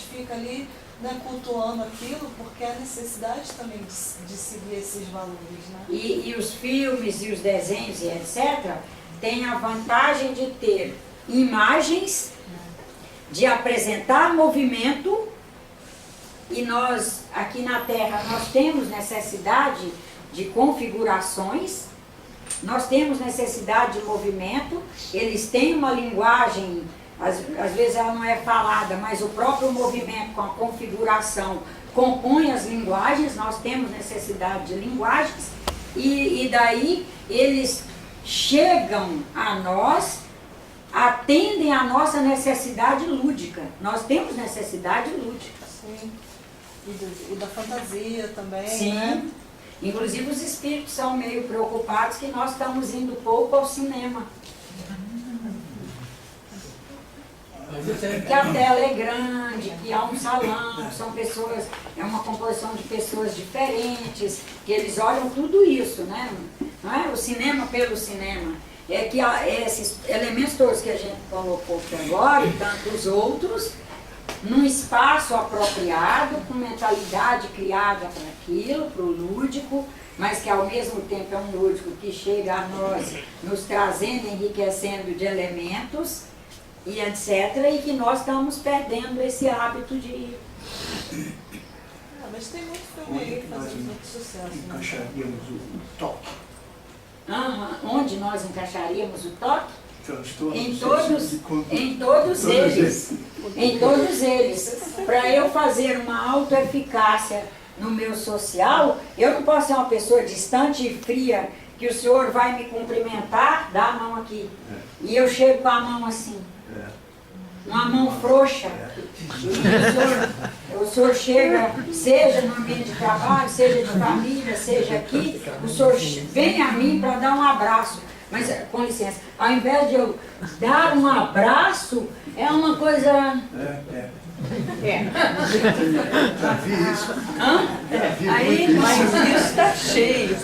fica ali, né, cultuando aquilo, porque há necessidade também de seguir esses valores, né? E os filmes e os desenhos e etc. têm a vantagem de ter imagens, de apresentar movimento, e nós, aqui na Terra, nós temos necessidade de configurações, nós temos necessidade de movimento, eles têm uma linguagem, às vezes ela não é falada, mas o próprio movimento com a configuração compõe as linguagens, nós temos necessidade de linguagens, e daí eles chegam a nós, atendem à nossa necessidade lúdica. Nós temos necessidade lúdica. Sim. E da fantasia também, sim, né? Inclusive os espíritos são meio preocupados que nós estamos indo pouco ao cinema. Que a tela é grande, que há um salão, são pessoas, é uma composição de pessoas diferentes, que eles olham tudo isso, né? Não é o cinema pelo cinema. É que esses elementos todos que a gente colocou aqui agora, e tantos outros, num espaço apropriado, com mentalidade criada para aquilo, para o lúdico, mas que ao mesmo tempo é um lúdico que chega a nós, nos trazendo, enriquecendo de elementos, e etc., e que nós estamos perdendo esse hábito de ir. Mas tem muito filme aí fazendo muito sucesso. Encaixaríamos o toque. Onde nós encaixaríamos o toque? Em Em todos eles. Em todos eles. Para eu fazer uma autoeficácia no meu social, eu não posso ser uma pessoa distante e fria, que o senhor vai me cumprimentar, dá a mão aqui. E eu chego com a mão assim. Uma mão frouxa. O senhor chega, seja no ambiente de trabalho, seja de família, seja aqui, o senhor vem a mim para dar um abraço. Mas, com licença, ao invés de eu dar um abraço, é uma coisa... Já vi isso. Aí, Mas isso está cheio.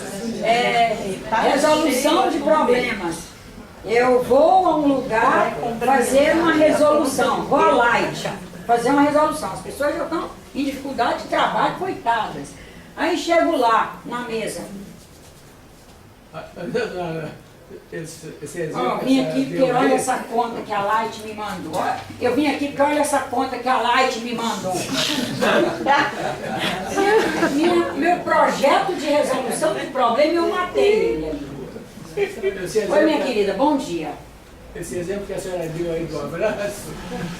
Resolução de problemas. Eu vou a um lugar fazer uma resolução, vou a Light, fazer uma resolução. As pessoas já estão em dificuldade de trabalho, coitadas. Aí chego lá, na mesa. Vim aqui porque olha essa conta que a Light me mandou. Eu vim aqui porque olha essa conta que a Light me mandou. Meu projeto de resolução de problema, eu matei ele ali. Oi, minha querida, bom dia. Esse exemplo que a senhora deu aí do abraço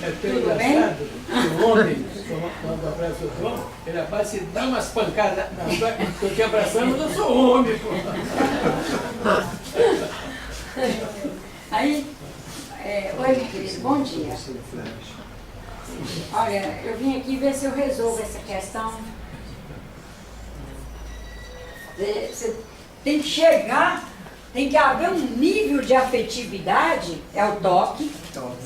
é tão Tudo engraçado que o homem, quando abraça o outro homem, ele abraça e dá umas pancadas. Não, porque abraçamos, eu sou homem, pô. Aí, oi, minha querida, bom dia. Olha, eu vim aqui ver se eu resolvo essa questão. Você tem que chegar... Tem que haver um nível de afetividade, é o toque.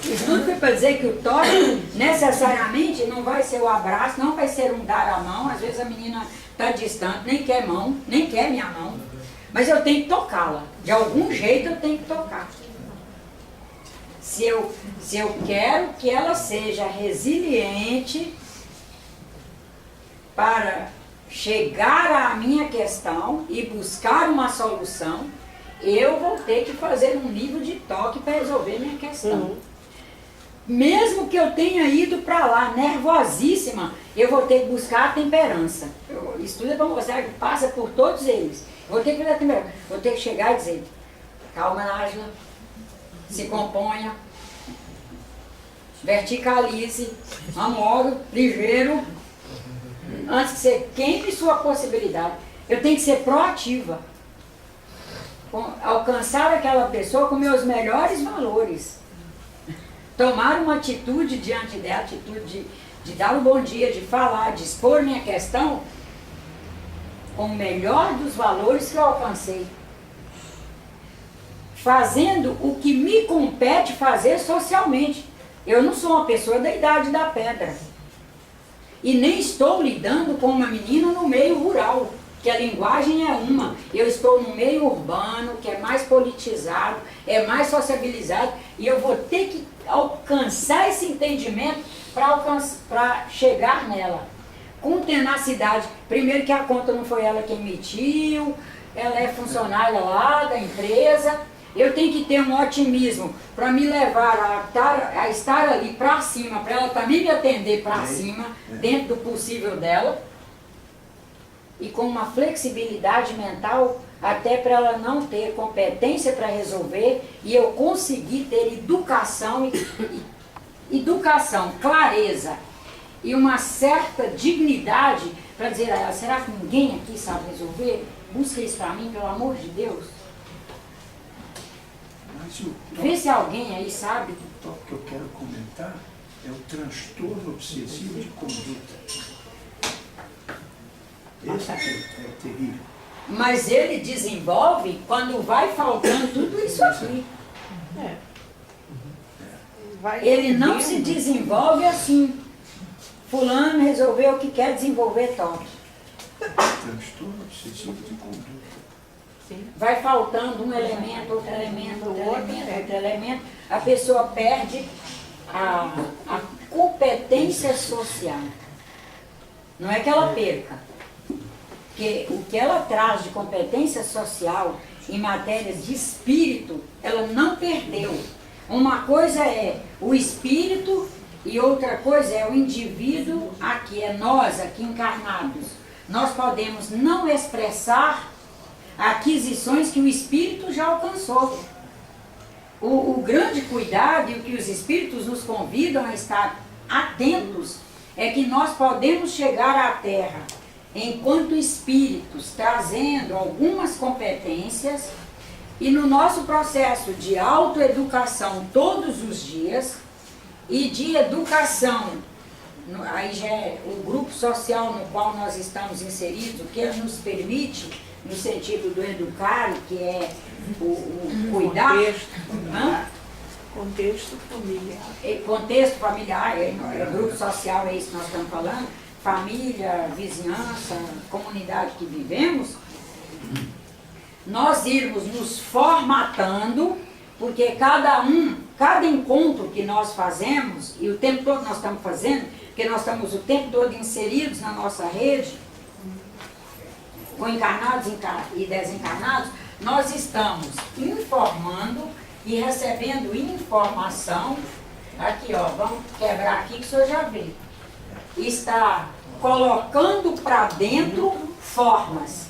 Isso tudo foi para dizer que o toque necessariamente não vai ser o abraço, não vai ser um dar a mão. Às vezes a menina está distante, nem quer mão, nem quer minha mão. Mas eu tenho que tocá-la. De algum jeito eu tenho que tocar. Se eu quero que ela seja resiliente para chegar à minha questão e buscar uma solução, eu vou ter que fazer um livro de toque para resolver minha questão. Mesmo que eu tenha ido para lá nervosíssima, eu vou ter que buscar a temperança. Estuda para mostrar que passa por todos eles. Eu vou ter que fazer a temperança. Vou ter que chegar e dizer, calma, Nájila, se componha, verticalize, amoro, ligeiro, antes que você queime sua possibilidade. Eu tenho que ser proativa. Alcançar aquela pessoa com meus melhores valores. Tomar uma atitude diante dela, atitude de dar um bom dia, de falar, de expor minha questão com o melhor dos valores que eu alcancei. Fazendo o que me compete fazer socialmente. Eu não sou uma pessoa da idade da pedra. E nem estou lidando com uma menina no meio rural, que a linguagem é uma. Eu estou no meio urbano, que é mais politizado, é mais sociabilizado, e eu vou ter que alcançar esse entendimento para chegar nela. Com tenacidade. Primeiro que a conta não foi ela que emitiu, ela é funcionária lá da empresa. Eu tenho que ter um otimismo para me levar a estar ali para cima, para ela também me atender para cima, dentro do possível dela. E com uma flexibilidade mental, até para ela não ter competência para resolver, e eu conseguir ter educação, clareza e uma certa dignidade para dizer a ela, será que ninguém aqui sabe resolver? Busca isso para mim, pelo amor de Deus. Vê se alguém aí sabe. O tópico que eu quero comentar é o transtorno obsessivo de conduta. Esse é terrível. Mas ele desenvolve quando vai faltando tudo isso aqui. Ele não se desenvolve assim. Fulano resolveu o que quer desenvolver toque. Transtorno obsessivo de conduta. Vai faltando um elemento, outro elemento, outro elemento. A pessoa perde a competência social. Não é que ela perca. Porque o que ela traz de competência social em matérias de espírito, ela não perdeu. Uma coisa é o espírito e outra coisa é o indivíduo aqui, é nós aqui encarnados. Nós podemos não expressar aquisições que o espírito já alcançou. O grande cuidado e o que os espíritos nos convidam a estar atentos é que nós podemos chegar à Terra enquanto espíritos, trazendo algumas competências, e no nosso processo de autoeducação todos os dias e de educação, aí já é o grupo social no qual nós estamos inseridos, o que nos permite, no sentido do educar, que é o cuidar. Contexto familiar. Contexto familiar, grupo social é isso que nós estamos falando, família, vizinhança, comunidade que vivemos, nós irmos nos formatando, porque cada encontro que nós fazemos, e o tempo todo nós estamos fazendo, porque nós estamos o tempo todo inseridos na nossa rede, com encarnados e desencarnados, nós estamos informando e recebendo informação. Aqui, ó, vamos quebrar aqui que o senhor já vê. Está colocando para dentro formas,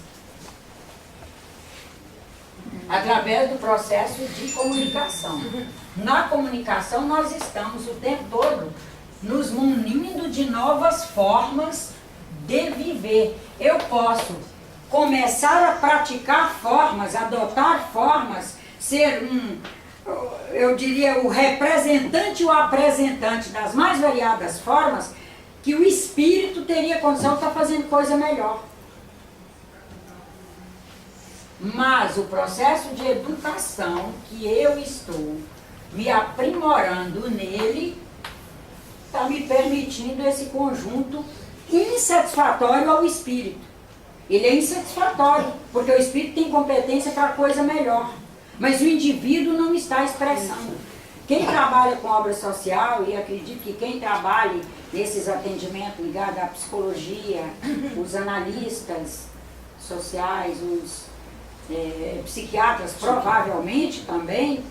através do processo de comunicação. Na comunicação nós estamos o tempo todo nos munindo de novas formas de viver. Eu posso começar a praticar formas, adotar formas, ser eu diria, o representante e o apresentante das mais variadas formas, que o espírito teria condição de estar fazendo coisa melhor. Mas o processo de educação que eu estou me aprimorando nele está me permitindo esse conjunto insatisfatório ao espírito. Ele é insatisfatório, porque o espírito tem competência para coisa melhor, mas o indivíduo não está expressando. Quem trabalha com obra social, e acredito que quem trabalha nesses atendimentos ligados à psicologia, os analistas sociais, psiquiatras provavelmente também,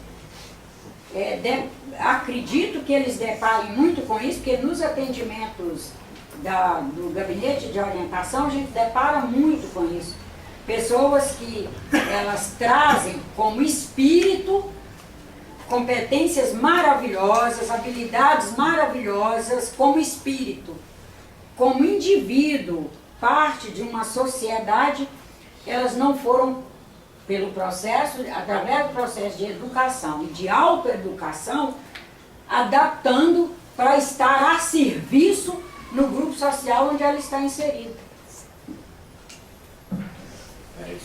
acredito que eles deparem muito com isso, porque nos atendimentos do gabinete de orientação a gente depara muito com isso. Pessoas que elas trazem como espírito competências maravilhosas, habilidades maravilhosas como espírito, como indivíduo, parte de uma sociedade, elas não foram pelo processo, através do processo de educação e de autoeducação, adaptando para estar a serviço no grupo social onde ela está inserida.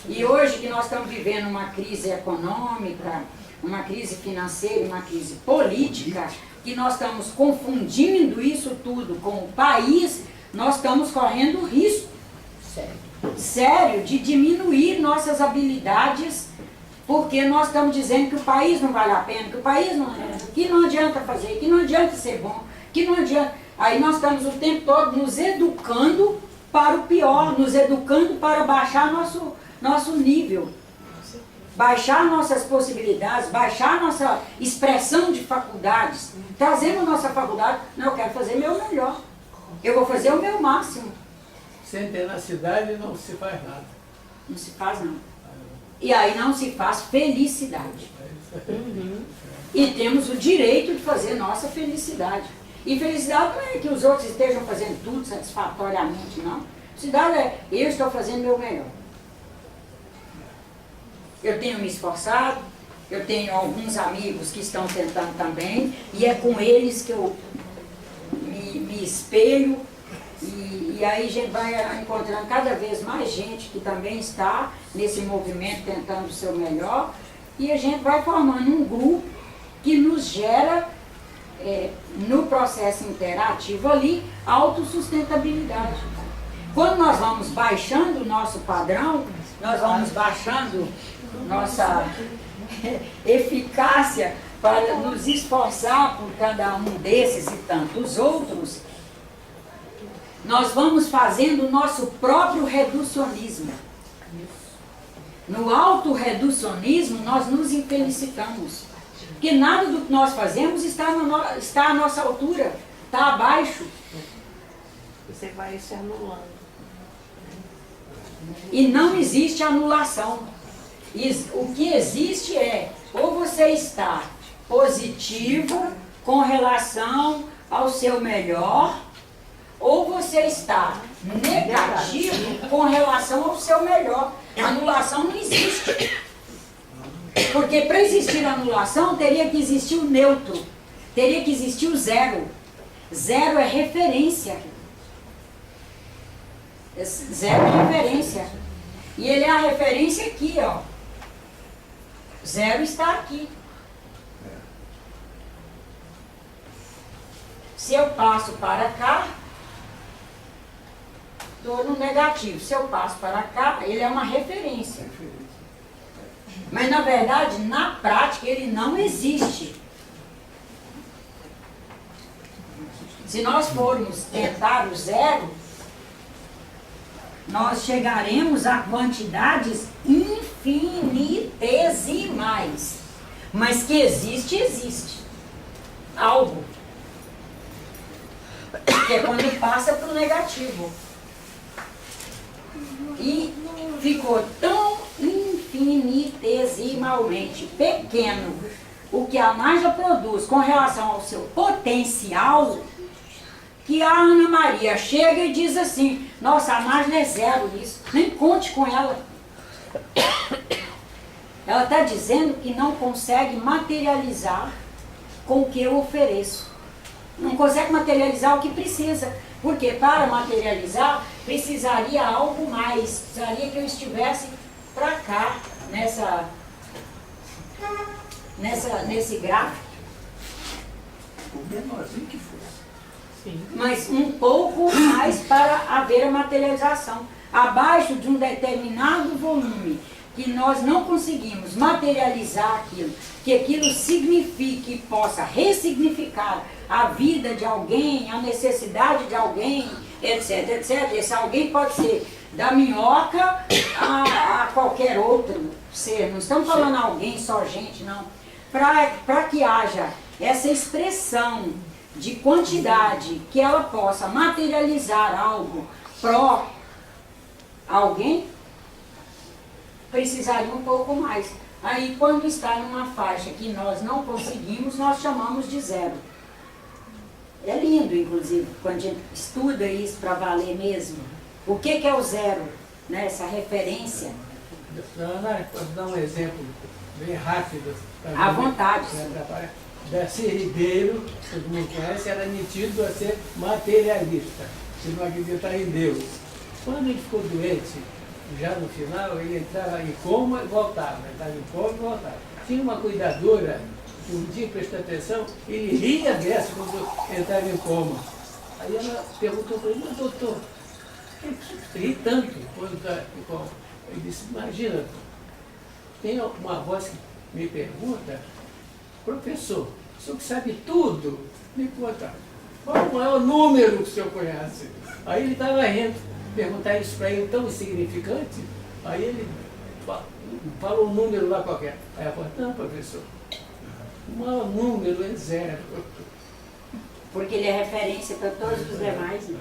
E hoje que nós estamos vivendo uma crise econômica, uma crise financeira, uma crise política, que nós estamos confundindo isso tudo com o país, nós estamos correndo risco sério de diminuir nossas habilidades, porque nós estamos dizendo que o país não vale a pena, que o país não, que não adianta fazer, que não adianta ser bom, que não adianta. Aí nós estamos o tempo todo nos educando para o pior, nos educando para baixar nosso nível, baixar nossas possibilidades, baixar nossa expressão de faculdades, trazendo nossa faculdade, não, eu quero fazer meu melhor, eu vou fazer o meu máximo. Sem ter na cidade não se faz nada. Não se faz não. E aí não se faz felicidade. E temos o direito de fazer nossa felicidade. E felicidade não é que os outros estejam fazendo tudo satisfatoriamente, não. Felicidade é, eu estou fazendo meu melhor. Eu tenho me esforçado, eu tenho alguns amigos que estão tentando também, e é com eles que eu me espelho, e aí a gente vai encontrando cada vez mais gente que também está nesse movimento tentando o seu melhor, e a gente vai formando um grupo que nos gera, no processo interativo ali, autossustentabilidade. Quando nós vamos baixando o nosso padrão, nós vamos baixando nossa eficácia para nos esforçar por cada um desses e tantos outros, nós vamos fazendo o nosso próprio reducionismo. No autorreducionismo, nós nos infelicitamos. Porque nada do que nós fazemos está à nossa altura, está abaixo. Você vai se anulando. E não existe anulação. O que existe é, ou você está positivo com relação ao seu melhor, ou você está negativo com relação ao seu melhor. Anulação não existe. Porque para existir anulação teria que existir o neutro, teria que existir o zero. Zero é referência. Zero é referência. E ele é a referência aqui, ó. Zero está aqui. Se eu passo para cá, estou no negativo. Se eu passo para cá, ele é uma referência. Mas, na verdade, na prática, ele não existe. Se nós formos tentar o zero, nós chegaremos a quantidades infinitesimais. Mas que existe, existe. Algo. Que é quando passa para o negativo. E ficou tão infinitesimalmente pequeno o que a Nájila produz com relação ao seu potencial, que a Ana Maria chega e diz assim, nossa, a Nájila é zero nisso, nem conte com ela. Ela está dizendo que não consegue materializar com o que eu ofereço. Não consegue materializar o que precisa. Porque para materializar, precisaria algo mais. Precisaria que eu estivesse para cá, nesse gráfico. O menorzinho que fosse. Mas um pouco mais para haver a materialização. Abaixo de um determinado volume que nós não conseguimos materializar aquilo, que aquilo signifique e possa ressignificar a vida de alguém, a necessidade de alguém, etc, etc. Esse alguém pode ser da minhoca a qualquer outro ser. Não estamos falando alguém, só gente, não. Para que haja essa expressão de quantidade, que ela possa materializar algo pró alguém, precisaria um pouco mais. Aí, quando está numa faixa que nós não conseguimos, nós chamamos de zero. É lindo, inclusive, quando a gente estuda isso para valer mesmo. O que é o zero, né? Essa referência? Dona, posso dar um exemplo bem rápido? À vontade. Darcy Ribeiro, todo mundo conhece, era metido a ser materialista, se não acreditar em Deus. Quando ele ficou doente, já no final, ele entrava em coma e voltava, entrava em coma e voltava. Tinha uma cuidadora que um dia prestou atenção, ele ria dessa quando entrava em coma. Aí ela perguntou para ele: mas doutor, por que ri tanto quando está em coma? Ele disse: imagina, tem uma voz que me pergunta: professor, o senhor que sabe tudo, me conta, qual é o número que o senhor conhece? Aí ele estava rindo. Perguntar isso para ele tão insignificante, aí ele falou um número lá qualquer. Aí ela falou: não, professor, o maior número é zero. Porque ele é referência para todos os demais. Né?